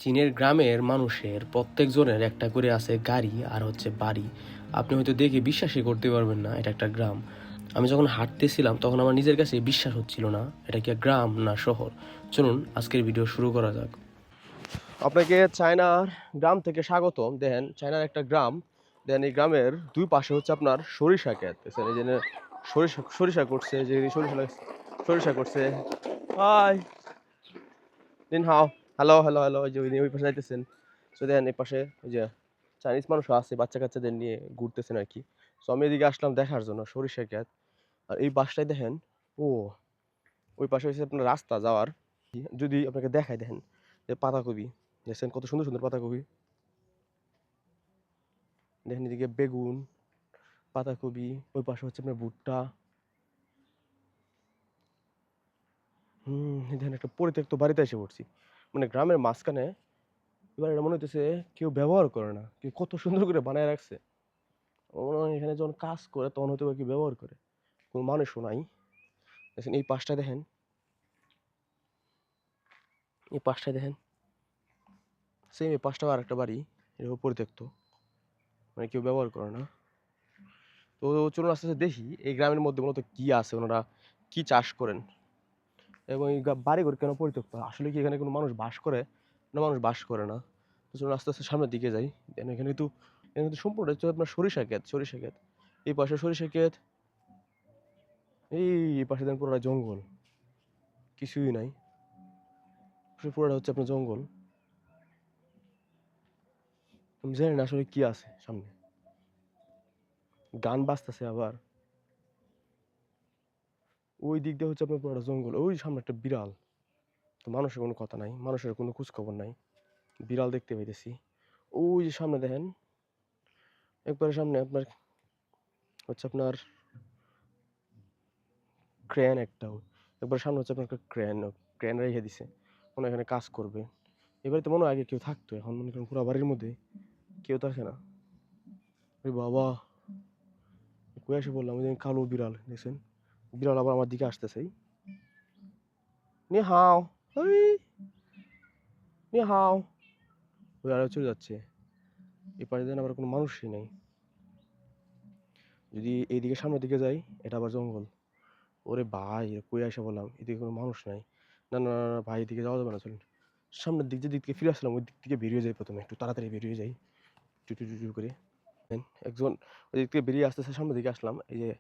চীনের গ্রামের মানুষের প্রত্যেকজনের একটা করে আছে গাড়ি আর হচ্ছে বাড়ি। আপনি হয়তো দেখে বিশ্বাসই করতে পারবেন না এটা একটা গ্রাম। আমি যখন হাঁটতেছিলাম তখন আমার নিজের কাছে বিশ্বাস হচ্ছিল না এটা কি গ্রাম না শহর। চলুন আজকের ভিডিও শুরু করা যাক। আপনাকে চায়নার গ্রাম থেকে স্বাগতম। দেখেন চায়নার একটা গ্রাম, দেখেন এই গ্রামের দুই পাশে হচ্ছে আপনার সরিষা ক্ষেত। দেখছেন এই যে সরিষা সরিষা করছে, যে সরিষা সরিষা করছে। হাই দিন হাও, হ্যালো হ্যালো হ্যালো, ওই যে ওই পাশে যাইতেছেন। সো দেখেন এই পাশে ওই যে চাইনিজ মানুষও আছে, বাচ্চা কাচ্চাদের নিয়ে ঘুরতেছেন আর কি। সো আমি এদিকে আসলাম দেখার জন্য সরিষা ক্ষেত। আর এই বাসটায় দেখেন, ও ওই পাশে হচ্ছে আপনার রাস্তা যাওয়ার। যদি আপনাকে দেখায়, দেখেন যে পাতাকপি দেখছেন, কত সুন্দর সুন্দর পাতাকপি। দেখেন এদিকে বেগুন, পাতাকপি, ওই পাশে হচ্ছে আপনার ভুট্টা। দেখেন একটা পরিত্যক্ত বাড়িতে এসে পড়ছি, মানে গ্রামের মাঝখানে। এবার এটা মনে হইতেছে কেউ ব্যবহার করে না, কেউ কত সুন্দর করে বানায় রাখছে। ও মনে হয় এখানে যখন কাজ করে তখন হয়তো বা কেউ ব্যবহার করে, কোনো মানুষও নাই। দেখেন এই পাশটা দেখেন, এই পাশটা দেখেন, সেম এই পাশটাও আর একটা বাড়ি, এটাও পরিত্যক্ত, মানে কেউ ব্যবহার করে না। তো চলুন আস্তে আস্তে দেখি এই গ্রামের মধ্যে মূলত কি আছে, ওনারা কি চাষ করেন এবং এই বাড়িঘর কেন পরিত্যক্ত। আসলে কি এখানে কোনো মানুষ বাস করে না মানুষ বাস করে না? তো চলুন আস্তে আস্তে সামনের দিকে যাই। দেন এখানে কিন্তু সম্পূর্ণ হচ্ছে আপনার সরিষা ক্ষেত, সরিষা ক্ষেত। এই পাশে সরিষা ক্ষেত, এই পাশে দেন পুরোটা জঙ্গল, কিছুই নাই। পুরোটা হচ্ছে আপনার জঙ্গল। আমি জানি না আসলে কি আছে সামনে। গান বাজতেছে আবার। ওই দিক দিয়ে হচ্ছে আপনার পুরোটা জঙ্গল, ওই সামনে একটা বিড়াল। তো মানুষের কোনো কথা নাই, মানুষের কোনো খোঁজ খবর নাই, বিড়াল দেখতে পাইতেছি। ওই যে সামনে দেখেন, একবারে সামনে আপনার হচ্ছে আপনার ক্রেন একটাও, একবার সামনে হচ্ছে আপনার একটা ক্রেন, ক্রেন রেখে দিছে, মনে হয় এখানে কাজ করবে। এবারে তো মনে হয় আগে কেউ থাকতো, এখন মনে করেন পুরো বাড়ির মধ্যে কেউ থাকে না। ওরে বাবা, কই এসে বললাম, ওই যে কালো বিড়াল দেখছেন, বিড়াল আবার আমার দিকে আসতেছে। নি হাও, ওই নি হাও, ওই আরো চলে যাচ্ছে। এই পাশে দেন আবার কোনো মানুষই নেই। যদি এইদিকে সামনের দিকে যাই, এটা আবার জঙ্গল। ওরে ভাই, কই এসে বললাম এদিকে কোনো মানুষ নাই। না না না না, ভাই এদিকে যাওয়া যাবে না, চলুন সামনের দিক, যে দিক থেকে ফিরে আসলাম ওই দিক থেকে বেরিয়ে যাই। প্রথমে একটু তাড়াতাড়ি বেরিয়ে যাই, টু টু টু টু করে। একজন ওই দিক থেকে বেরিয়ে আসতেছে, সামনের দিকে আসলাম। এই যে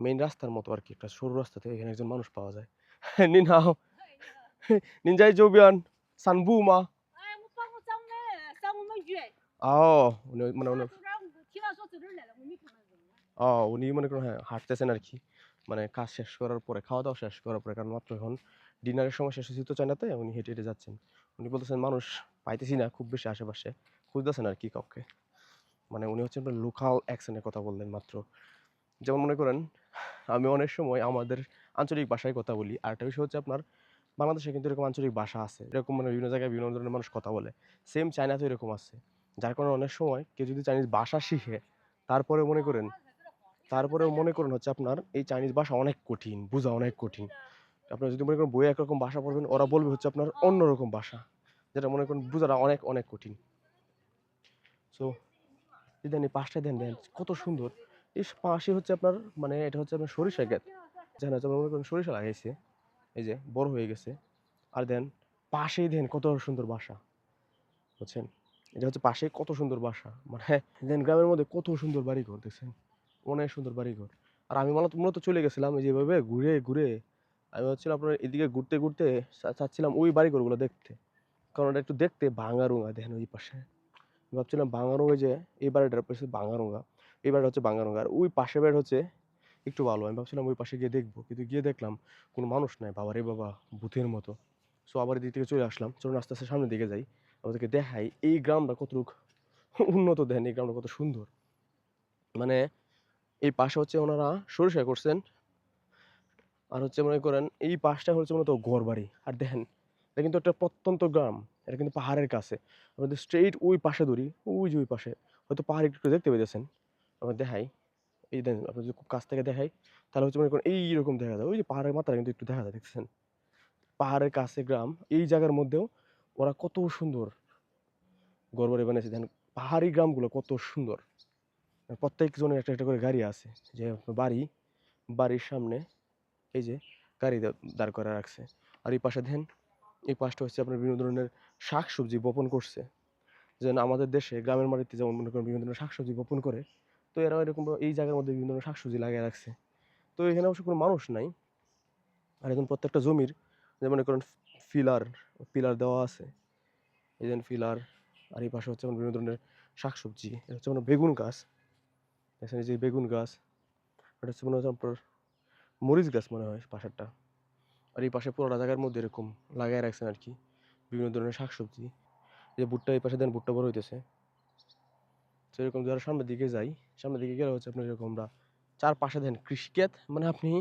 মেইন রাস্তার মতো আর কি, একটা সরু রাস্তাতে এখানে একজন মানুষ পাওয়া যায়। নিন হাও, নিনজাই জোবিয়ান সানবু মা।哎，我帮我找呢，找我们约。ও উনি মানে উনি, 他说让我听他说这儿来了，我没看到人呢。ও উনি মনে করেন হ্যাঁ হাঁটতেছেন আর কি, মানে কাজ শেষ করার পরে, খাওয়া দাওয়া শেষ করার পরে, কারণ মাত্র এখন ডিনারের সময় শেষ হয়েছে তো চায়নাতে, উনি হেঁটে হেঁটে যাচ্ছেন। উনি বলতেছেন মানুষ পাইতেছি না খুব বেশি আশেপাশে, খুঁজতেছেন আর কি কাউকে। মানে উনি হচ্ছেন লোকাল অ্যাকসেন্টে কথা বললেন মাত্র। যেমন মনে করেন আমি অনেক সময় আমাদের আঞ্চলিক ভাষায় কথা বলি, আর একটা বিষয় হচ্ছে আপনার বাংলাদেশে কিন্তু এরকম আঞ্চলিক ভাষা আছে, এরকম মানে বিভিন্ন জায়গায় বিভিন্ন ধরনের মানুষ কথা বলে। সেম চায়নাতেও এরকম আছে। যার কারণে অনেক সময় কেউ যদি চাইনিজ ভাষা শিখে, তারপরে মনে করেন তারপরেও মনে করুন হচ্ছে আপনার এই চাইনিজ ভাষা অনেক কঠিন, বোঝা অনেক কঠিন। আপনার যদি মনে করেন বইয়ে একরকম ভাষা পড়বেন, ওরা বলবে হচ্ছে আপনার অন্যরকম ভাষা, যেটা মনে করেন বোঝাটা অনেক অনেক কঠিন। সো এই দেন এই পাশটা দেন, দেন কত সুন্দর। এই পাশে হচ্ছে আপনার, মানে এটা হচ্ছে আপনার সরিষা ক্ষেত, যেখানে হচ্ছে আপনার মনে করেন সরিষা লাগাইছে, এই যে বড় হয়ে গেছে। আর দেন পাশেই দেন কত সুন্দর বাসা, বুঝছেন? এটা হচ্ছে পাশে কত সুন্দর বাসা, মানে দেন গ্রামের মধ্যে কত সুন্দর বাড়িঘর দেখছেন, অনেক সুন্দর বাড়িঘর। আর আমি মূলত মূলত চলে গেছিলাম এই যেভাবে ঘুরে ঘুরে, আমি হচ্ছিলাম আপনার এদিকে ঘুরতে ঘুরতে চাচ্ছিলাম ওই বাড়িঘরগুলো দেখতে, কারণ এটা একটু দেখতে ভাঙারুঙা। দেখেন ওই পাশে, ভাবছিলাম ভাঙারুঙা, যে এই বাড়িটার পাশে ভাঙারুঙা, এই বাড়িটা হচ্ছে ভাঙারুঙা, আর ওই পাশের বাড়ি হচ্ছে একটু ভালো। আমি ভাবছিলাম ওই পাশে গিয়ে দেখবো, কিন্তু গিয়ে দেখলাম কোনো মানুষ নাই। বাবা রে বাবা, ভূতের মতো। সো আবার এদিক থেকে চলে আসলাম, চলুন আস্তে আস্তে সামনের দিকে যাই, আমাদেরকে দেখাই এই গ্রামটা কতটুকু উন্নত। দেন এই গ্রামটা কত সুন্দর, মানে এই পাশে হচ্ছে ওনারা সরিষা করছেন। আর হচ্ছে মনে করেন এই পাশটা হচ্ছে মূলত ঘর বাড়ি। আর দেখেন এটা কিন্তু একটা প্রত্যন্ত গ্রাম, এটা কিন্তু পাহাড়ের কাছে। আমাদের স্ট্রেইট ওই পাশে ধরি, ওই যে ওই পাশে হয়তো পাহাড় একটু দেখতে পেয়েছেন, আমরা দেখাই। এই দেন আপনি যদি খুব কাছ থেকে দেখাই, তাহলে হচ্ছে মনে করেন এইরকম দেখা যায়, ওই যে পাহাড়ের মাথাটা কিন্তু একটু দেখা যায়, দেখছেন? পাহাড়ের কাছে গ্রাম, এই জায়গার মধ্যেও ওরা কত সুন্দর ঘরবাড়ি বানিয়েছে। দেখেন পাহাড়ি গ্রামগুলো কত সুন্দর। প্রত্যেকজনের একটা একটা করে গাড়ি আছে। যে বাড়ির সামনে এই যে গাড়ি দাঁড় করা রাখছে। আর এই পাশে দেখেন, এই পাশটা হচ্ছে আপনার বিভিন্ন ধরনের শাকসবজি বপন করছে। যেন আমাদের দেশে গ্রামের বাড়িতে যেমন মনে করেন বিভিন্ন ধরনের শাকসবজি বপন করে, তো এরাও এরকম এই জায়গার মধ্যে বিভিন্ন ধরনের শাকসবজি লাগিয়ে রাখছে। তো এখানে অবশ্য কোনো মানুষ নাই। আর এখন প্রত্যেকটা জমির যে মনে করেন ফিলার পিলার দেওয়া আছে। এই যে ফিলার। আর এই পাশে হচ্ছে বিভিন্ন ধরনের শাকসবজি। এটা হচ্ছে মানে বেগুন গাছ। দেখছেন এই যে বেগুন গাছ। এটা হচ্ছে মনে হয় আপনার মরিচ গাছ মনে হয় পাশেরটা। আর এই পাশে পুরোটা জায়গার মধ্যে এরকম লাগাই রাখছেন আর কি বিভিন্ন ধরনের শাকসবজি। এই যে ভুট্টা, এই পাশে দেন ভুট্টা বড় হইতেছে। তো এরকম যারা সামনের দিকে যাই, সামনের দিকে গেলে হচ্ছে আপনার এরকম আমরা চারপাশে দেন কৃষিক্ষেত, মানে আপনি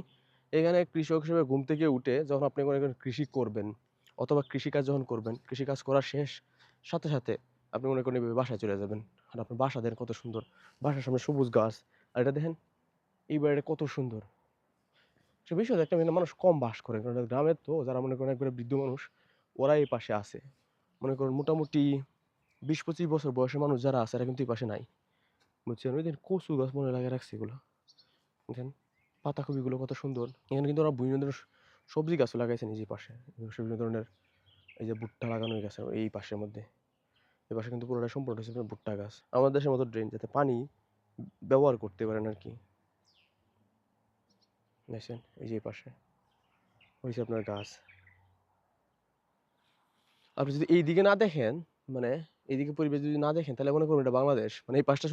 এখানে কৃষক হিসেবে ঘুম থেকে উঠে যখন আপনি কোনো একটা কৃষি করবেন অথবা কৃষিকাজ যখন করবেন, কৃষিকাজ করার সাথে সাথে আপনি মনে করেন এভাবে বাসায় চলে যাবেন। আর আপনার বাসা দেখেন কত সুন্দর, বাসার সামনে সবুজ গাছ। আর এটা দেখেন এই বাড়িটা কত সুন্দর। সে বিষয় একটা মেয়ে মানুষ কম বাস করে, কারণ এটা গ্রামের তো যারা মনে করেন একবারে বৃদ্ধ মানুষ ওরা এই পাশে আছে। মনে করেন মোটামুটি 20-25 বছর বয়সের মানুষ যারা আছে এরা কিন্তু এই পাশে নাই, বুঝছেন? ওই দিন কচু গাছ মনে লাগিয়ে রাখছে এগুলো, দেখেন পাতাকপিগুলো কত সুন্দর। এখানে কিন্তু ওরা বিভিন্ন ধরনের সবজি গাছও লাগাইছে নিজের পাশে। বিভিন্ন ধরনের এই যে ভুট্টা লাগানো হয়ে গেছে এই পাশের মধ্যে। এই পাশে কিন্তু পুরোটা সম্পূর্ণ হচ্ছে আপনার ভুট্টা গাছ। আমাদের দেশের মতো ড্রেন যাতে পানি ব্যবহার করতে পারেন আর কি। দেখছেন এই যে এই পাশে হয়েছে আপনার গাছ। আপনি যদি এই দিকে না দেখেন, মানে এইদিকে পরিবেশ যদি না দেখেন তাহলে মনে করুন এটা বাংলাদেশ। মানে এই পাশটা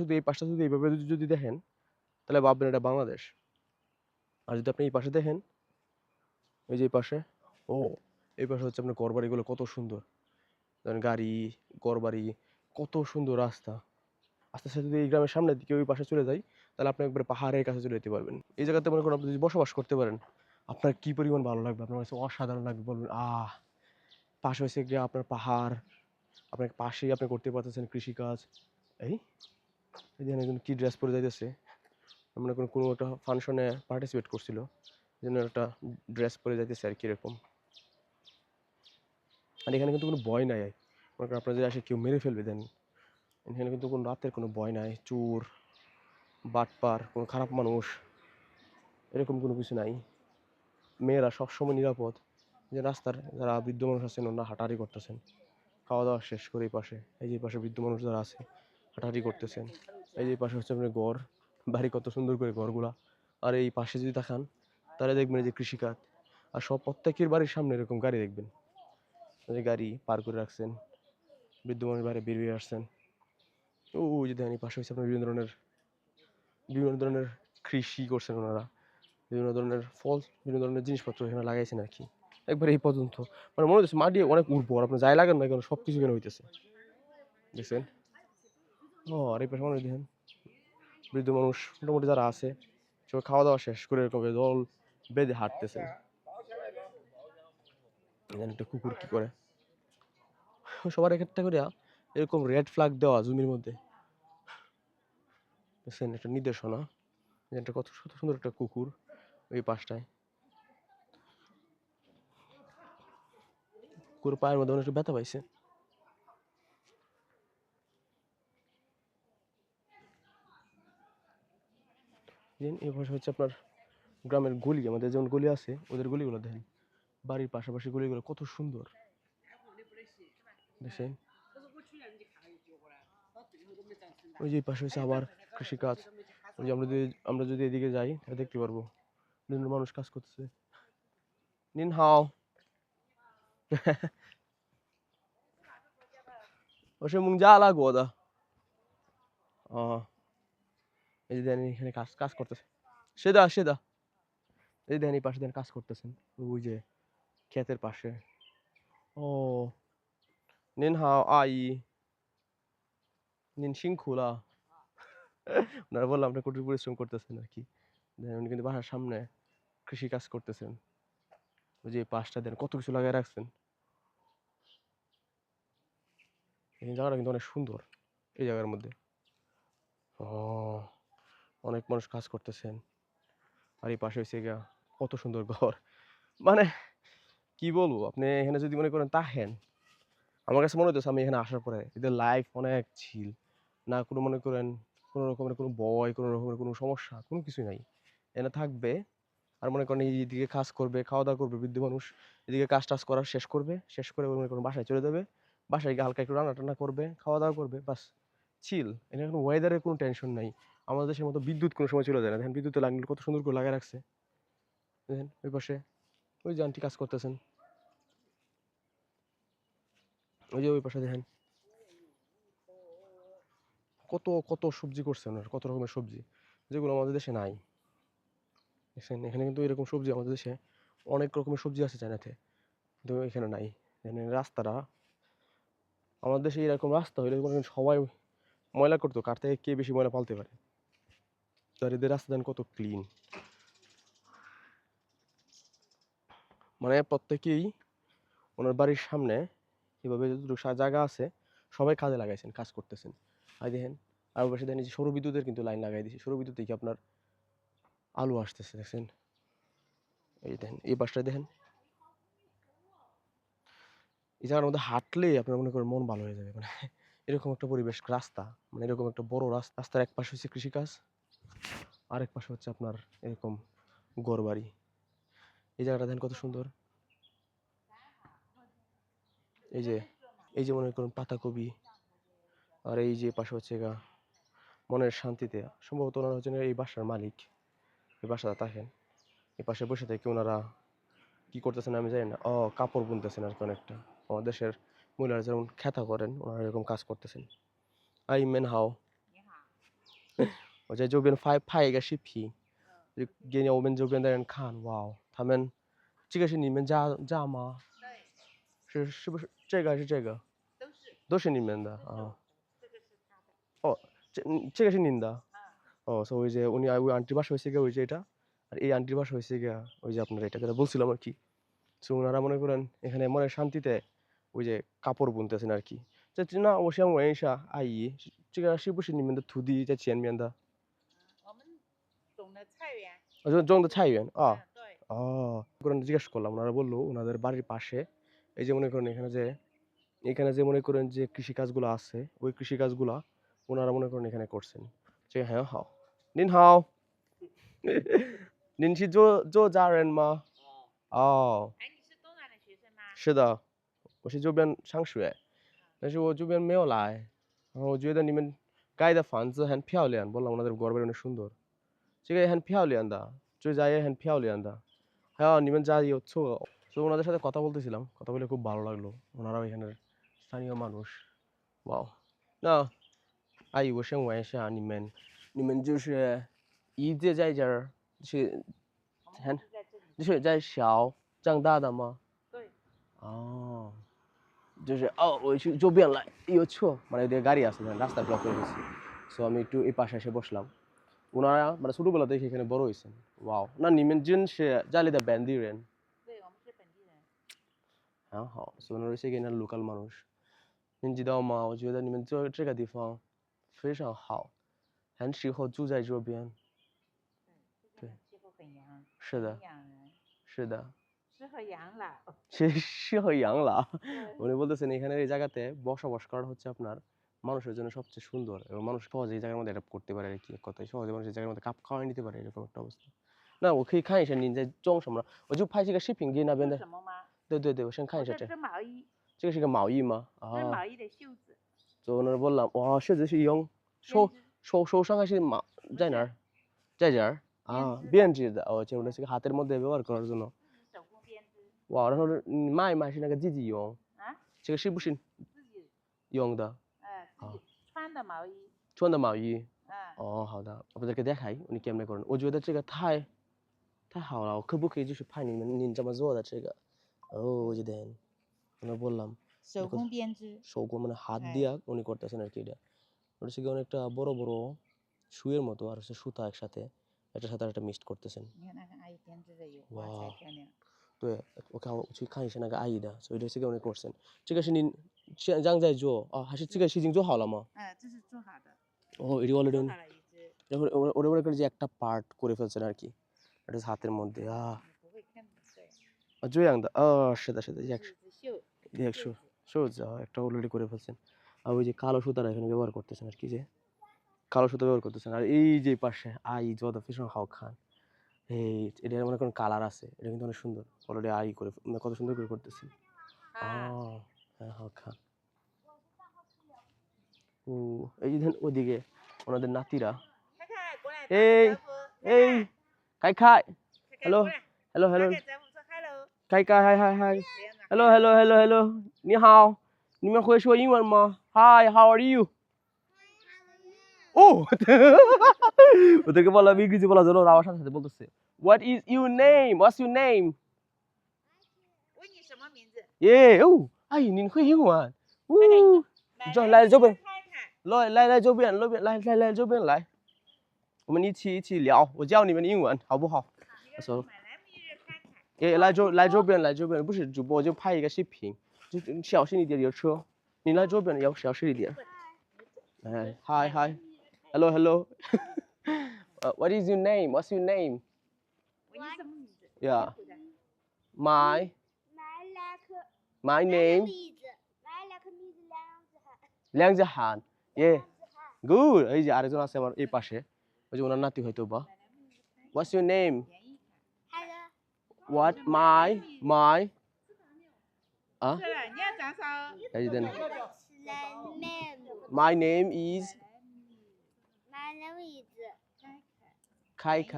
যদি এইভাবে যদি দেখেন তাহলে ভাববেন এটা বাংলাদেশ। আর যদি আপনি এই পাশে দেখেন, এই যে এই পাশে, ও এই পাশে হচ্ছে আপনার ঘরবাড়িগুলো কত সুন্দর। ধরেন গাড়ি, ঘরবাড়ি, কত সুন্দর রাস্তা। আস্তে আস্তে যদি এই গ্রামের সামনের দিকে ওই পাশে চলে যাই তাহলে আপনি একবারে পাহাড়ের কাছে চলে যেতে পারবেন। এই জায়গাতে মনে করেন আপনি যদি বসবাস করতে পারেন আপনার কি পরিমাণ ভালো লাগবে, আপনার কাছে অসাধারণ লাগবে। বলবেন পাশে হচ্ছে গিয়ে আপনার পাহাড়, আপনার পাশেই আপনি করতে পারতেছেন কৃষিকাজ। এই এই যে একজন কি ড্রেস পরে যাইতেছে, মনে করেন কোনো একটা ফাংশনে পার্টিসিপেট করছিল, যেন একটা ড্রেস পরে যাইতেছে আর কি এরকম। আর এখানে কিন্তু কোনো ভয় নাই। মনে করেন আপনার যদি আসে কেউ মেরে ফেলবে দেন, এখানে কিন্তু কোনো রাতের কোনো ভয় নাই। চোর, বাটপার, কোনো খারাপ মানুষ এরকম কোনো কিছু নাই। মেয়েরা সবসময় নিরাপদ। যে রাস্তার যারা বৃদ্ধ মানুষ আছেন ওনারা হাঁটাহাঁটি করতেছেন, খাওয়া দাওয়া শেষ করে এই পাশে, এই যে পাশে বৃদ্ধ মানুষ যারা আছে হাঁটাহাঁটি করতেছেন। এই যে পাশে হচ্ছে আপনার ঘর বাড়ি, কত সুন্দর করে ঘরগুলা। আর এই পাশে যদি তাকান তাহলে দেখবেন এই যে কৃষিকাজ। আর সব প্রত্যেকের বাড়ির সামনে এরকম গাড়ি দেখবেন, এই যে গাড়ি পার করে রাখছেন, বৃদ্ধ মানুষ বাইরে বের হয়ে আসছেন। ওই যে দেখেন এই পাশে হচ্ছে আপনার বিভিন্ন ধরনের কৃষি করছেন ওনারা। বিভিন্ন ধরনের ফল, বিভিন্ন ধরনের জিনিসপত্র এখানে লাগাইছেন আর কি। একবার এই পর্যন্ত মানে মনে হচ্ছে মাটি অনেক উর্বর, আপনি যাই লাগান না কেন সব কিছু এখানে হইতেছে, দেখছেন? আর এই পাশে মানুষ দেখেন বৃদ্ধ মানুষ মোটামুটি যারা আছে সবাই খাওয়া দাওয়া শেষ করে এরকম দল বেঁধে হাঁটতেছেন। এখানে একটা কুকুর কি করে, সবার একটা করে এরকম রেড ফ্ল্যাগ দেওয়া জমির মধ্যে, দেখছেন? একটা নির্দেশনা। এটা কত সুন্দর একটা কুকুর ওই পাশটায়। কুকুর পায়ের মধ্যে অনেক ব্যথা পাইছে। এই পাশে হচ্ছে আপনার গ্রামের গলি, আমাদের যেমন গলি আছে ওদের গলিগুলো দেখেন, বাড়ির পাশাপাশি গলিগুলো কত সুন্দর, দেখছেন? ওই যে এই পাশে হচ্ছে আবার কৃষিকাজ। ওই যে আমরা যদি এদিকে যাই তাহলে দেখতে পারবো বিভিন্ন মানুষ কাজ করতেছে। নিন হাও ওসে মুং যা লাগবো দা। এই যে দেখেন এখানে কাজ কাজ করতেছে, সেদা এই দেখেন এই পাশে দেখেন কাজ করতেছেন ওই যে ক্ষেতের পাশে। ও নিন হাও আই নিন সিংখুলা। ওনারা বললাম আপনি কঠোর পরিশ্রম করতেছেন আর কি। দেখেন উনি কিন্তু বাসার সামনে কৃষি কাজ করতেছেন। ওই যে পাশটা দেন কত কিছু লাগাই রাখছেন। এই জায়গাটা কিন্তু অনেক সুন্দর এই জায়গার মধ্যে। ও অনেক মানুষ কাজ করতেছেন। আর এই পাশে হচ্ছে গিয়া কত সুন্দর ঘর। মানে কি বলবো, আপনি এখানে যদি মনে করেন তাহেন আমার কাছে মনে হইতেছে আমি এখানে আসার পরে এদের লাইফ অনেক চিল। না কোনো মনে করেন কোনো রকমের কোনো ভয়, কোনো রকমের কোনো সমস্যা, কোনো কিছুই নাই। এখানে থাকবে আর মনে করেন এইদিকে কাজ করবে, খাওয়া-দাওয়া করবে বৃদ্ধ মানুষ। এদিকে কাজ-টাজ করা শেষ করবে। শেষ করে মনে করেন বাসায় চলে যাবে। বাসায় গিয়ে হালকা একটু রান্না-টান্না করবে, খাওয়া-দাওয়া করবে, বাস চিল। এখানে কোনো ওয়েদারের কোনো টেনশন নাই। আমাদের দেশের মতো বিদ্যুৎ কোনো সময় চলে যায় না। দেখেন বিদ্যুতের লাইনগুলো কত সুন্দর করে লাগায় রাখছে। দেখেন ওই পাশে ওই যে আন্টি কাজ করতেছেন। ওই যে ওই পাশে দেখেন কত, কত সবজি করছে ওনারা, কত রকমের সবজি। যেগুলো আমাদের দেশে নাই। দেখছেন এখানে কিন্তু এরকম সবজি আমাদের দেশে অনেক রকমের সবজি আছে চায়নাতে। কিন্তু এখানে নাই। দেখেন রাস্তাটা আমাদের দেশে এরকম রাস্তা হইলে মনে করেন সবাই ময়লা করতো। কার থেকে কে বেশি ময়লা ফালতে পারে। আর এদের রাস্তা দেখেন কত ক্লিন। মানে প্রত্যেকেই ওনার বাড়ির সামনে এভাবে যতটুকু জায়গা আছে সবাই কাজে লাগাইছেন, কাজ করতেছেন। আর দেখেন আর ওই পাশে দেখেন এই যে সৌরবিদ্যুতের কিন্তু লাইন লাগাই দিয়েছে। সৌরবিদ্যুৎ থেকে আপনার আলো আসতেছে দেখছেন। এই দেখেন এই পাশটায় দেখেন এই জায়গার মধ্যে হাঁটলেই আপনার মনে করেন মন ভালো হয়ে যাবে। মানে এরকম একটা পরিবেশ রাস্তা মানে এরকম একটা বড় রাস্তা। রাস্তার এক পাশে হচ্ছে কৃষিকাজ, আরেক পাশে হচ্ছে আপনার এরকম ঘরবাড়ি। এই জায়গাটা দেখেন কত সুন্দর। এই যে এই যে মনে করুন পাতাকপি আর এই যে পাশে হচ্ছে গা মনের শান্তিতে সম্ভবত ওনারা হচ্ছেন এই বাসার মালিক। এই বাসাটা দেখেন এই পাশে বসে থেকে ওনারা কি করতেছেন আমি জানি না। ও কাপড় বুনতেছেন আর কি অনেকটা। আমাদের দেশের মহিলারা যেমন খেতা করেন ওনারা এরকম কাজ করতেছেন। আই মেন হাও 我在这边拍一个视频，就给我们这边的人看，哇哦，他们这个是你们家吗？是不是这个还是这个？都是你们的啊。哦，这个是您的。ও সো ওই যে উনি ওই আন্টির বাসা হয়েছে গিয়ে ওই যে এটা আর এই আন্টির বাসা হয়েছে গিয়া ওই যে আপনার এটা যেটা বলছিলাম আর কি। সো ওনারা মনে করেন এখানে মনে শান্তিতে ওই যে কাপড় বুনতেছেন আর কি। 那我想问一下阿姨，这个是不是你们的土地在前面的？我们种的菜园，种的菜园啊。对，ও করেন জিজ্ঞেস করলাম ওনারা বললো ওনাদের বাড়ির পাশে এই যে মনে করেন এখানে যে মনে করেন যে কৃষিকাজগুলো আছে ওই কৃষিকাজগুলা ওনারা মনে করেন এখানে করছেন। 这个很好。您好，您是做家人吗？哦，哎，你是东莞的学生吗？是的，我是这边上学，但是我这边没有来。然后我觉得你们盖的房子很漂亮，বললাম ওনাদের ঘরবাড়ি অনেক সুন্দর।这个也很漂亮的，这家也很漂亮的。还有你们家有错，所以ওনাদের সাথে কথা বলতেছিলাম, কথা বলে খুব ভালো লাগলো। ওনারাও এখানের স্থানীয় মানুষ।哇，那阿姨，我想问一下，你们就是一直在这儿，是我们是在这里。就是在小长大的吗？对，哦，就是我去这边来有车মানে এদের গাড়ি আছে রাস্তা ব্লক করে দিয়েছে সো আমি একটু এই পাশে এসে বসলাম ওনারা মানে ছোটবেলা থেকে এখানে বড় হয়েছেন ওয়াও না নিমেন是家里的本地人对，我们是本地人。很好所以ওনারা是এখানে লোকাল মানুষ你知道吗我觉得你们这个地方非常好很适合住在这边对，这边气候很凉，是的很养人，是的适合养老。适合养老উনি বলতেছেন এখানে এই জায়গাতে বসবাস করা হচ্ছে আপনার মানুষের জন্য সবচেয়ে সুন্দর এবং মানুষ সহজে এই জায়গার মধ্যে অ্যাডাপ্ট করতে পারে আর কি এক কথায় সহজে মানুষ এই জায়গার মধ্যে খাওয়াই নিতে পারে এরকম একটা অবস্থা না我可以看一下你在种什么我就拍这个视频给那边的什么吗？对我先看一下这这是毛衣，这个是个毛衣吗这是毛衣的袖子。就ওনারা বললাম袖子是用手上还是在哪儿在这儿编织的这ওটা হচ্ছে হাতের মধ্যে ব্যবহার করার জন্য手工编织。哇然后你卖是那个自己用这个是不是自己用的自己穿的毛衣。穿的毛衣好的আপনাদেরকে দেখাই উনি কেমনে করেন我觉得这个太好了我可不可以就是拍你怎么做的这个我就দেখেন আমরা বললাম手工编织。手工মানে হাত দিয়া উনি করতেছেন আর কি এটা ওটা হচ্ছে অনেকটা বড় বড় সুইয়ের মতো আর হচ্ছে সুতা একসাথে এটার সাথে একটা মিক্সড করতেছেন 你看那个阿姨编织的有花才漂亮。对我去看一下那个阿姨的所以这是个unik করছেন这个是您现在在做还是这个已经做好了吗这是做好的。এটি অলরেডি 做好了一只。ওটা মনে করেন যে একটা পার্ট করে ফেলছেন আর কি এটা হাতের মধ্যে你不会看对。这样的是的是一只袖。也是 সোজা একটা অলরেডি করে ফেলছেন। আর ওই যে কালো সুতাটা এখানে ব্যবহার করতেছেন আর কি, যে কালো সুতা ব্যবহার করতেছেন। আর এই যে পাশে আই যত ফিশন হাও খান, এই এটা মনে করেন কালার আছে, এটা কিন্তু অনেক সুন্দর অলরেডি আই করে কত সুন্দর করে করতেছে। হ্যাঁ হাও খান। ও এই যে দেখেন ওদিকে ওনাদের নাতিরা, 看看过来， এই 打个招呼 এই খাই খাই 看看 hello 过来， hello hello 打个招呼说 hello， খাই খাই hi hi hi 这样子。 hello hello hello hello 你好，你们会说英文吗 Hi how are you 哦ওদেরকে বললাম ইংরেজি বলার জন্য ওরা আমার সাথে সাথে বলতেছে What is your name What's your name 问你什么名字？ 耶哦哎你会英文哦这来这边看看。来这边来这边来我们一起聊我教你们英文好不好一个 说 买来每日看看。也来这边不是主播就拍一个视频就小心一点有车你来这边要小心一点哎 Hi Hi Hello Hello What is your name What's your name 问你什么名字？ Yeah My My name 梁子涵 Yeah Good এই যে আরেকজন আছে আমার এই পাশে ওই যে ওনার নাতি হয়তো বা What's your name What My 啊是了，你要长少。 এই যে দেন My name is 开开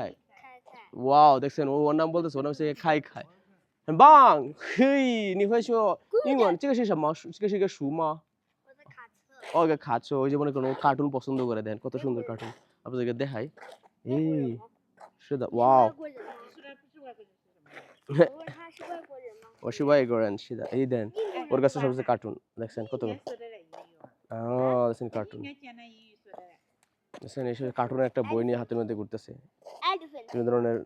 Wow দেখছেন ওর নাম বলতেছে ওর নাম হচ্ছে开开很棒嘿你会说英文这个是什么这个是一个书吗ও এটা খাচ্ছো ওই যে মনে করুন কার্টুন পছন্দ করে দেন কত সুন্দর কার্টুন আপনাদেরকে দেখাই এই সেটা ওয়াও 你说的不是外国人是什么？我是外国人是的এই দেন ওর কাছে সবচেয়ে কার্টুন দেখছেন কত 应该说的了英语哦。 দেখছেন 应 কার্টুন 该讲的英语说的了。 দেখছেন এসে কার্টুনের একটা বই নিয়ে হাতের মধ্যে ঘুরতেছে বিভিন্ন ধরনের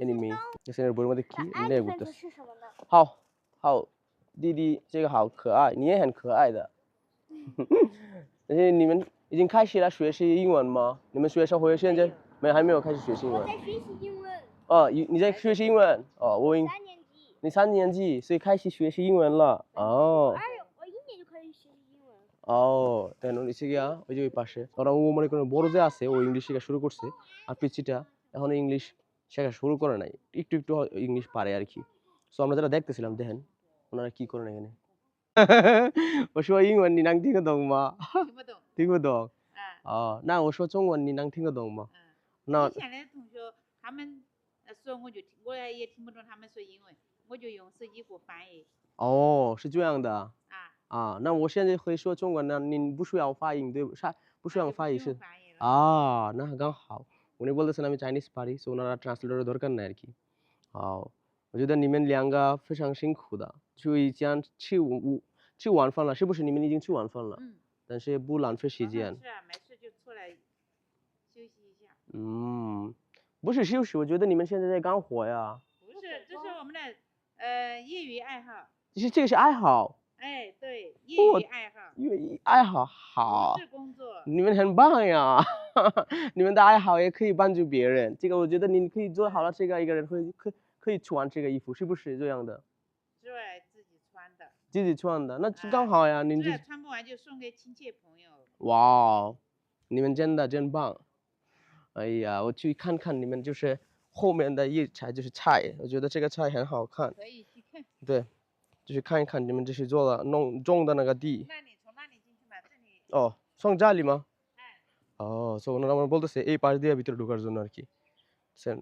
এনিমি দেখছেন এর বইয়ের মধ্যে কি নিয়ে ঘুরতেছে 好好弟弟这个好可爱你也很可爱的而且你们已经开始了学习英文吗你们学校会现在还没有开始学习英文哦你在学习英文哦你3年级所以开始学习英文了哦ও দেন নিচে গিয়া ওই যে ওই পাশে ওরা ও মনে করেন বড় যে আছে ও ইংলিশ শেখা শুরু করছে আর পিচ্চিটা এখন ইংলিশ শেখা শুরু করে নাই একটু একটু ইংলিশ পারে আর কি সো আমরা যেটা দেখতেছিলাম দেখেন ওনারা কি করেন এখানে 我说英文你能听得懂吗听不懂。听不懂啊哦那我说中文你能听得懂吗那以前的同学他们说我也听不懂他们说英文，我就用手机给我翻译。哦是这样的啊。啊那我现在会说中文呢您不需要发音对不不需要发音是翻译了。না刚好উনি বলতেছেন আমি চাইনিজ পারি সো ওনারা ট্রান্সলেটরের দরকার নাই আর কি 好我觉得你们两个非常辛苦的就已经去晚饭了是不是你们已经去晚饭了嗯。但是不浪费时间是啊，没事就出来休息一下。不是休息我觉得你们现在在干活呀不是，这是我们的业余爱好。这个是爱好哎，对，业余爱好。因为爱好好不是工作。你们很棒呀你们的爱好也可以帮助别人这个我觉得你可以做好了这个一个人可以穿这个衣服是不是这样的是自己穿的。自己穿的那刚好呀您就穿不完就送给亲戚朋友。哇你们真的真棒哎呀我去看看你们就是后面的一菜就是菜我觉得这个菜很好看可以去看。对就是看一看你们这是做的弄种的那个地那你从那里进去吧这里。ও সং জালি মা ও সো ওনারা আমার বলতেছে এই পাশ দিয়ে ভিতরে ঢোকার জন্য আর কি বুঝছেন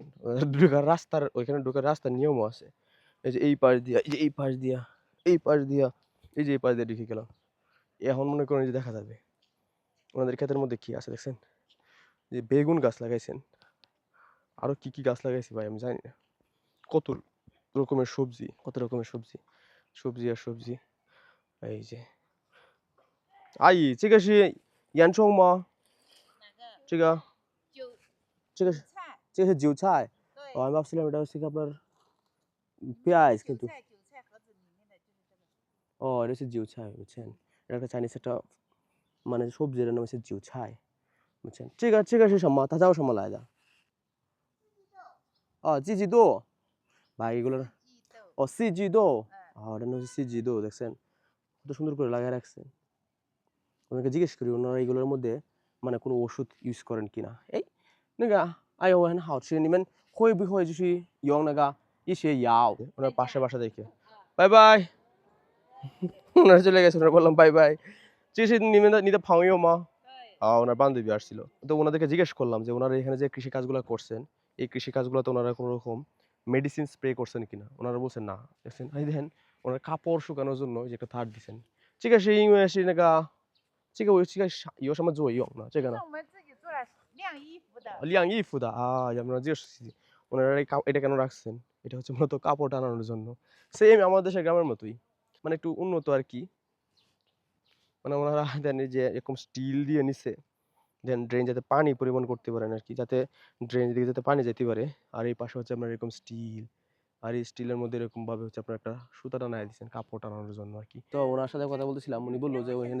ঢোকার রাস্তার ওইখানে ঢোকার রাস্তার নিয়মও আছে এই যে এই পাশ দিয়া এই যে এই পাশ দিয়া এই পাশ দিয়া এই যে এই পাশ দিয়ে ঢুকে গেলাম এখন মনে করেন যে দেখা যাবে ওনাদের ক্ষেতের মধ্যে কি আছে দেখছেন যে বেগুন গাছ লাগাইছেন আরো কি কি গাছ লাগাইছে ভাই আমি জানি না কত রকমের সবজি সবজি আর সবজি এই যে 阿姨，这个是洋葱吗？哪个？这个，这个是菜。这个是韭菜。对。আমি ভাবছিলাম এটা হচ্ছে আপনার পেঁয়াজ কিন্তু।韭菜盒子里面的就是这个。ও এটা হচ্ছে জিউ ছাই বুঝছেন এটা একটা চাইনিজ একটা মানে সবজির নাম হচ্ছে জিউ ছাই বুঝছেন 这个是什么它叫什么来的哦四季豆ভাই এগুলো ও四季豆এটা হচ্ছে四季豆দেখছেন কত সুন্দর করে লাগায় রাখছে। ওনাকে জিজ্ঞেস করি ওনারা এগুলোর মধ্যে মানে কোনো ওষুধ ইউজ করেন কিনা। এই 那个哎呦很好吃，你们会不会就是用那个一些药？ওনার পাশে বাসা দেখে বাই বাই ওনারা চলে গেছে ওনারা বললাম বাই বাই 这是你的朋友吗？ওনার বান্ধবী আসছিল তো ওনাদেরকে জিজ্ঞেস করলাম যে ওনারা এখানে যে কৃষি কাজগুলো করছেন এই কৃষি কাজগুলোতে ওনারা কোনো রকম মেডিসিন স্প্রে করছেন কিনা ওনারা বলছেন না দেখছেন এই দেখেন ওনারা কাপড় শুকানোর জন্য যে একটা তার দিছেন 这个是因为是那个这个有什么作用呢？这个呢？我们自己做了晾衣服的。晾衣服的আমরা জিজ্ঞেস করছি ওনারা এটা কেন রাখছেন এটা হচ্ছে মূলত কাপড় টানানোর জন্য সেম আমাদের দেশের গ্রামের মতোই মানে একটু উন্নত আর কি মানে ওনারা দেন এই যে এরকম স্টিল দিয়ে নিছে দেন ড্রেন যাতে পানি পরিবহন করতে পারেন আর কি যাতে ড্রেন দিকে যাতে পানি যেতে পারে আর এই পাশে হচ্ছে আপনার এরকম স্টিল আর এই স্টিলের মধ্যে এরকম ভাবে হচ্ছে আপনার একটা সুতা টানায় দিচ্ছেন কাপড় টানানোর জন্য আর কি তো ওনার সাথে কথা বলতেছিলাম উনি বললো যে ওইখানে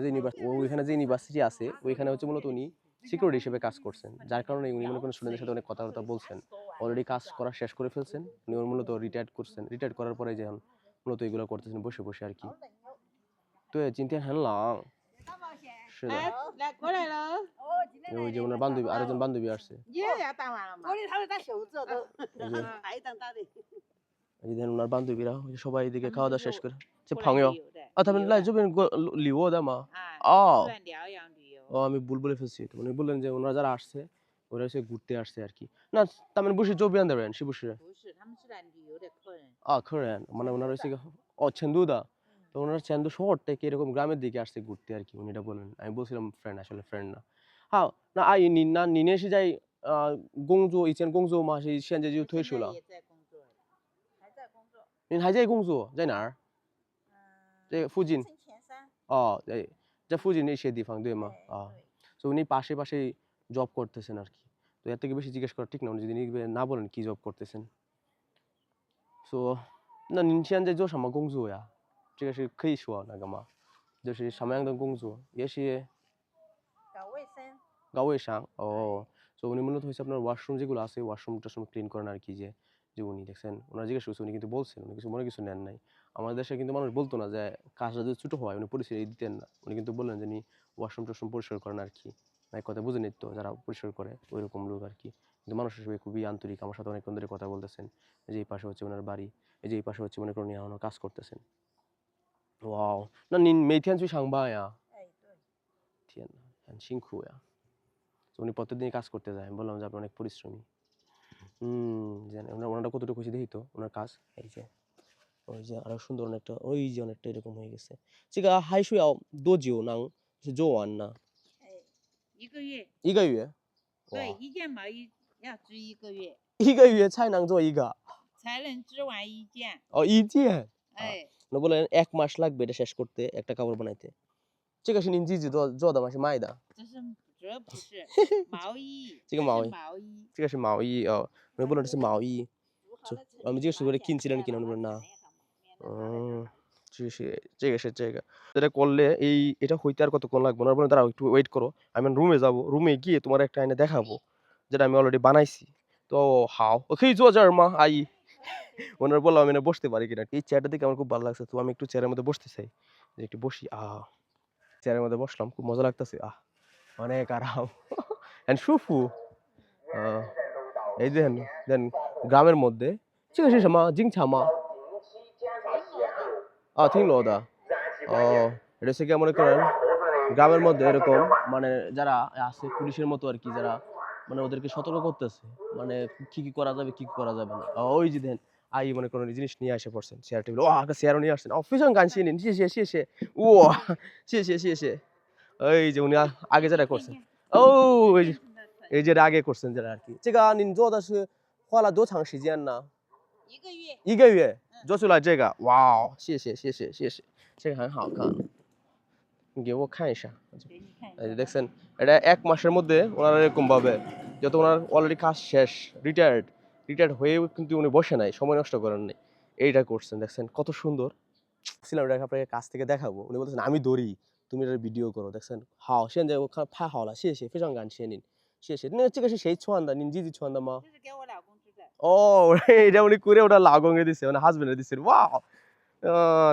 যে ইউনিভার্সিটি আছে ওইখানে হচ্ছে মূলত উনি সিকিউরিটি হিসেবে কাজ করছেন যার কারণে উনি মনে করেন স্টুডেন্টের সাথে অনেক কথাবার্তা বলছেন অলরেডি কাজ করা শেষ করে ফেলছেন উনি মূলত রিটায়ার্ড করছেন রিটায়ার্ড করার পরে যে মূলত এগুলো করতেছেন বসে বসে আর কি তো 今天很冷大保险。是的哎，来过来了，哦，今天 ওই যে ওনার বান্ধবী আরেকজন বান্ধবী আসছে 你也要当完了嘛我？的他们在手做的，এই যে还当大的。 এই যে ওনার বান্ধবীরা ওই যে সবাই এদিকে খাওয়া দাওয়া শেষ করে যে 过来 朋友 旅游的。 他们来这边旅游的吗？啊，哦算疗养旅游。 আমি ভুল বলে ফেলছি তো উনি বললেন যে ওনারা যারা আসছে ওরা হচ্ছে ঘুরতে আসছে আর কি না তার মানে বসে周边的人是不是不是，他们是来旅游的客人。客人মানে ওনারা হচ্ছে成都的তো ওনারা成都শহর থেকে এরকম গ্রামের দিকে আসছে ঘুরতে আর কি উনি এটা বললেন আমি বলছিলাম ফ্রেন্ড আসলে ফ্রেন্ড না হ্যাঁ না阿姨你是在工作以前工作吗是现在就退休了也在工作，还在工作。你还在工作在哪儿这附近城前山。对在附近那些地方对吗তো উনি পাশে পাশেই জব করতেছেন আর কি তো এর থেকে বেশি জিজ্ঞেস করা ঠিক না উনি যদি না বলেন কি জব করতেছেন说那您现在做什么工作呀这个是可以说那个吗就是什么样的工作也是搞卫生。搞卫生তো উনি মূলত হচ্ছে আপনার ওয়াশরুম যেগুলো আছে ওয়াশরুম টাশরুম ক্লিন করেন আর কি যে উনি দেখছেন ওনারা জিজ্ঞেস করছে উনি কিন্তু বলছেন উনি কিছু মনে কিছু নেন নাই আমাদের দেশে কিন্তু মানুষ বলতো না যে কাজটা যদি ছোটো হয় উনি পরিচয় দিতেন না উনি কিন্তু বললেন যে উনি ওয়াশরুম টাশরুম পরিষ্কার করেন আর কি এক কথা বুঝে নিত যারা পরিষ্কার করে ওই রকম লোক আর কি কিন্তু মানুষ হিসেবে খুবই আন্তরিক আমার সাথে অনেকক্ষণ ধরে কথা বলতেছেন এই যে এই পাশে হচ্ছে ওনার বাড়ি এই যে এই পাশে হচ্ছে মনে করেন উনি এখনো কাজ করতেছেন ওয়াও না您每天去上班呀哎，对。天哪很辛苦呀উনি প্রত্যেকদিনই কাজ করতে যায় আমি বললাম যে আপনি অনেক পরিশ্রমী জানি ওনারা কতটুকু খুশি দেখি তো ওনার কাজ এই যে ওই যে আরো সুন্দর অনেকটা ওই যে অনেকটা এরকম হয়ে গেছে 这个还需要多久能是做完呢哎，一个月。一个月对，一件毛衣要织一个月，一个月才能做一个才能织完一件。一件哎，না বলেন 1 মাস লাগবে এটা শেষ করতে একটা কাপড় বানাইতে 这个是您自己做的吗是卖的这不是毛衣，这个毛衣是毛衣。这个是毛衣那不能是毛衣我们这个是为了কিনছিলেন কিনা বলেন না这个যেটা করলে এটা হইতে আর কতক্ষণ লাগবে না বলে দাঁড়াও একটু ওয়েট করো আমি রুমে যাব রুমে গিয়ে তোমার একটা আইনে দেখাবো যেটা আমি অলরেডি বানাইছি তো হাও ওকেই জো যার মা আই ওনার বললাম আমি বসতে পারি কিনা এই চেয়ারটা দেখে আমার খুব ভালো লাগছে তো আমি একটু চেয়ারের মধ্যে বসতে চাই যে একটু বসি চেয়ারের মধ্যে বসলাম খুব মজা লাগতেছে অনেক আরাম এন্ড সুফু এই দেন গ্রামের মধ্যে这个是什么经常吗挺low的এটা হচ্ছে কি মনে করেন গ্রামের মধ্যে এরকম মানে যারা আছে পুলিশের মতো আর কি যারা মানে ওদেরকে সতর্ক করতেছে মানে কি কি করা যাবে কি কি করা যাবে না ওই যে দেন আই মনে করেন এই জিনিস নিয়ে এসে পড়ছেন চেয়ার টেবিল একটা চেয়ারও নিয়ে আসছেন非常感谢您谢谢哇谢谢এই যে উনি আগে যারা করছেন এই যে আগে করছেন যারা আর কি这个您做的是花了多长时间呢一个月。一个月做出来这个哇谢谢这个很好看你给我看一下给你看一এই下。যে দেখছেন এটা 1 মাসের মধ্যে ওনারা এরকম ভাবে যত ওনার অলরেডি কাজ শেষ রিটায়ার্ড হয়েও কিন্তু উনি বসে নাই সময় নষ্ট করেন নাই এইটা করছেন দেখছেন কত সুন্দর ছিলাম এটা আপনাকে কাছ থেকে দেখাবো উনি বলতেছেন আমি দৌড়ি তুমি এটা ভিডিও করো দেখছেন好现在我看拍好了谢谢非常感谢您谢谢那这个是谁穿的您自己穿的吗这是给我老公织的。এটা উনি করে ওটা 老公给দিছে মানে হাজবেন্ডে দিছে ওয়াও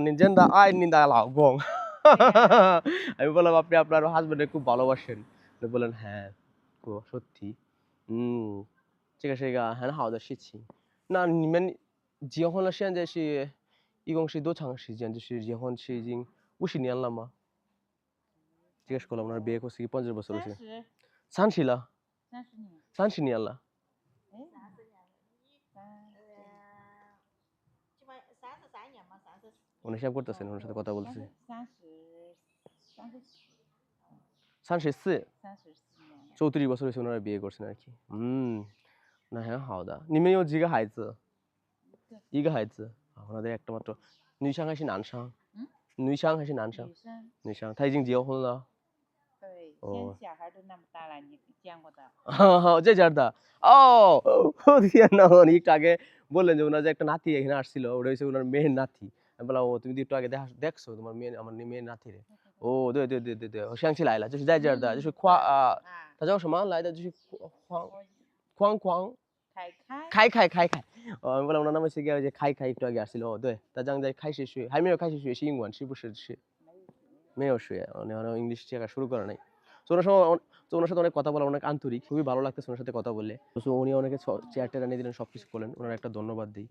您真的爱您的老公 আমি বললাম আপনি আপনার হাজবেন্ডকে খুব ভালোবাসেন। উনি বললেন হ্যাঁ, সত্যি।这个是一个很好的事情。那你们结婚了，现在是一共是多长时间？就是结婚是已经50年了吗？জিজ্ঞেস করলাম ওনার বিয়ে করছে কি 50 বছর হয়েছে? 30了，30年了。উনি হিসাব করতেছেন, ওনার সাথে কথা বলতেছি। 34 34বছর হয়েছে ওনারা বিয়ে করছেন আর কি।那很好的。你们有几个孩子？一个孩子。ওনাদের একটা মাত্র।女生还是男生？女生还是男生？女生。他已经结婚了。对，现在小孩都那么大了，你见过的？这家的ও天না, উনি একটু আগে বললেন যে ওনার যে একটা নাতি এখানে আসছিল, ওটা হচ্ছে ওনার মেয়ের নাতি। আমি বললাম ও তুমি তো একটু আগে দেখছো তোমার মেয়ে আমার মেয়ের নাতি রে?哦，对对对对对，我想起来了，就是在这儿的，就是他叫什么来的？就是框开。আমি বললাম ওনার নাম হচ্ছে গিয়ে ওই যে খাই একটু আগে আসছিল। ও对，他正在开始学，还没有开始学习英文，是不是？没有学，উনি ইংলিশ শেখা শুরু করে নাই। তো ওনার সাথে অনেক কথা বলা, অনেক আন্তরিক, খুবই ভালো লাগতেছে ওনার সাথে কথা বললে। তো উনি অনেকে চেয়ার টেয়ার এনে দিলেন, সবকিছু করলেন, ওনার একটা ধন্যবাদ দিই।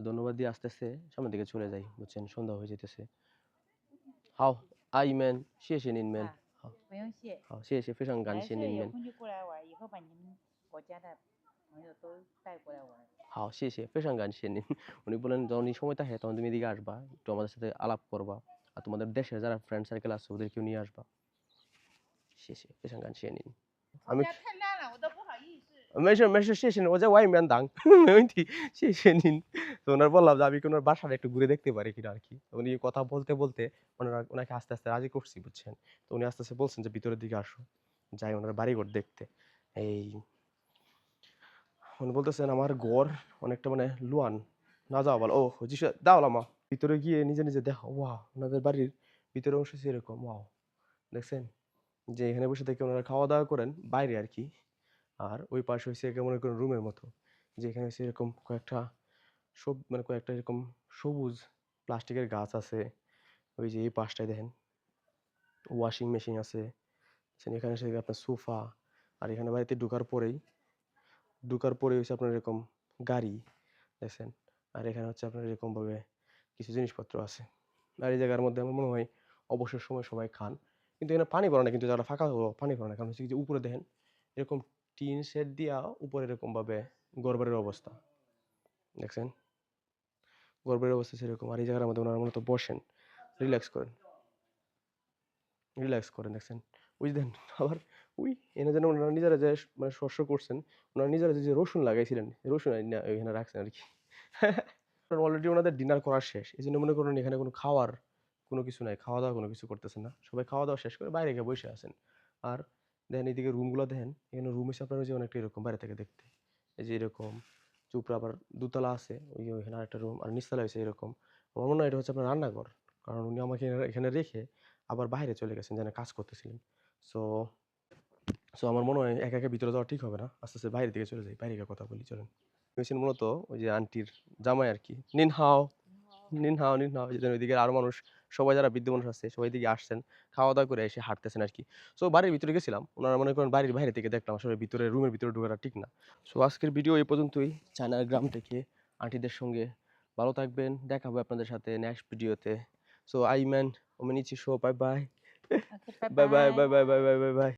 ধন্যবাদ দিয়ে আস্তে আস্তে সামনের দিকে চলে যাই, বুঝছেন সন্ধ্যা হয়ে যেতেছে। হাও আই ম্যান, 谢谢您ম্যান。好，不用谢。好，谢谢，非常感谢您有ম্যান。空就过来玩，以后把你们国家的朋友都带过来玩。好，谢谢，非常感谢您。উনি বলেন যখন সময় থাকে তখন তুমি এদিকে আসবা, একটু আমাদের সাথে আলাপ করবা, আর তোমাদের দেশের যারা ফ্রেন্ড সার্কেল আছে ওদেরকেও নিয়ে আসবা।谢谢，非常感谢您。我家太烂了，我都不好意思。没事，谢谢您，我在外面等，没问题，谢谢您。তো ওনার বললাম যে আমি কি ওনার বাসাটা একটু ঘুরে দেখতে পারি কিনা আর কি। উনি কথা বলতে বলতে ওনাকে আস্তে আস্তে রাজি করছি, বুঝছেন। তো উনি আস্তে আস্তে বলছেন যে ভিতরের দিকে আসো, যাই ওনার বাড়িঘর দেখতে। এই উনি বলতেছেন আমার ঘর অনেকটা মানে লুয়ান না যাওয়া ভালো। ও জিসু দাও লামা, ভিতরে গিয়ে নিজে নিজে দেখো। ওয়াও, ওনাদের বাড়ির ভিতরে অংশ এরকম। ওয়াও, দেখছেন যে এখানে বসে থেকে ওনারা খাওয়া দাওয়া করেন বাইরে আর কি। আর ওই পাশে হচ্ছে মনে করেন রুমের মতো, যে এখানে হচ্ছে এরকম কয়েকটা মানে কয়েকটা এরকম সবুজ প্লাস্টিকের গাছ আছে। ওই যে এই পাশটায় দেখেন ওয়াশিং মেশিন আছে, এখানে হচ্ছে আপনার সোফা। আর এখানে বাড়িতে ঢোকার পরেই হচ্ছে আপনার এরকম গাড়ি দেখছেন। আর এখানে হচ্ছে আপনার এরকমভাবে কিছু জিনিসপত্র আছে। আর এই জায়গার মধ্যে আমার মনে হয় অবসর সময় সবাই খান। কিন্তু এখানে পানি পড়ে না, কিন্তু যারা ফাঁকা পানি পড়ে না, কারণ হচ্ছে যে উপরে দেখেন এরকম টিন শেড দিয়া উপরে এরকমভাবে ঘরবাড়ির অবস্থা দেখছেন। ঘরবাড়ির অবস্থা সেরকম। আর এই জায়গার মধ্যে ওনারা মূলত বসেন, রিল্যাক্স করেন দেখছেন। ওই যে দেখেন আবার ওই এনে যেন ওনারা নিজেরা যে মানে শস্য করছেন, ওনারা নিজেরা যে রসুন লাগাইছিলেন, রসুন এখানে রাখছেন আর কি। অলরেডি ওনাদের ডিনার করা শেষ, এই জন্য মনে করুন এখানে কোনো খাওয়ার কোনো কিছু নাই, খাওয়া দাওয়া কোনো কিছু করতেছেন না, সবাই খাওয়া দাওয়া শেষ করে বাইরে গিয়ে বসে আছেন। আর দেখেন এইদিকে রুমগুলো দেখেন, এখানে রুম হিসেবে আপনার যে অনেকটা এরকম বাইরে থেকে দেখতে, এই যে এরকম চুপড়া, আবার দুতলা আছে, ওইখানে আরেকটা রুম, আর নিচতলা হয়েছে এরকম। আমার মনে হয় এটা হচ্ছে আপনার রান্নাঘর, কারণ উনি আমাকে এখানে রেখে আবার বাইরে চলে গেছেন, যেন কাজ করতেছিলেন। সো আমার মনে হয় একা একা ভিতরে যাওয়া ঠিক হবে না, আস্তে আস্তে বাইরের দিকে চলে যাই, বাইরে গিয়ে কথা বলি চলেন। হয়েছেন মূলত ওই যে আন্টির জামাই আর কি। নিন হাও যেতেন ওইদিকে আরো মানুষ, সবাই যারা বৃদ্ধ মানুষ আছে সবাই দিকে আসছেন, খাওয়া দাওয়া করে এসে হাঁটতেছেন আর কি। সো বাড়ির ভিতরে গেছিলাম, ওনারা মনে করেন বাড়ির বাইরে থেকে দেখলাম, আসলে ভিতরে রুমের ভিতরে ঢোকাটা ঠিক না। সো আজকের ভিডিও এই পর্যন্তই, চায়নার গ্রাম থেকে আন্টিদের সঙ্গে। ভালো থাকবেন, দেখা হবে আপনাদের সাথে নেক্সট ভিডিওতে। সো আই ম্যান ওমেনিচি শো, বাই বাই OK，拜বাই বাই拜。বাই bye bye bye bye by.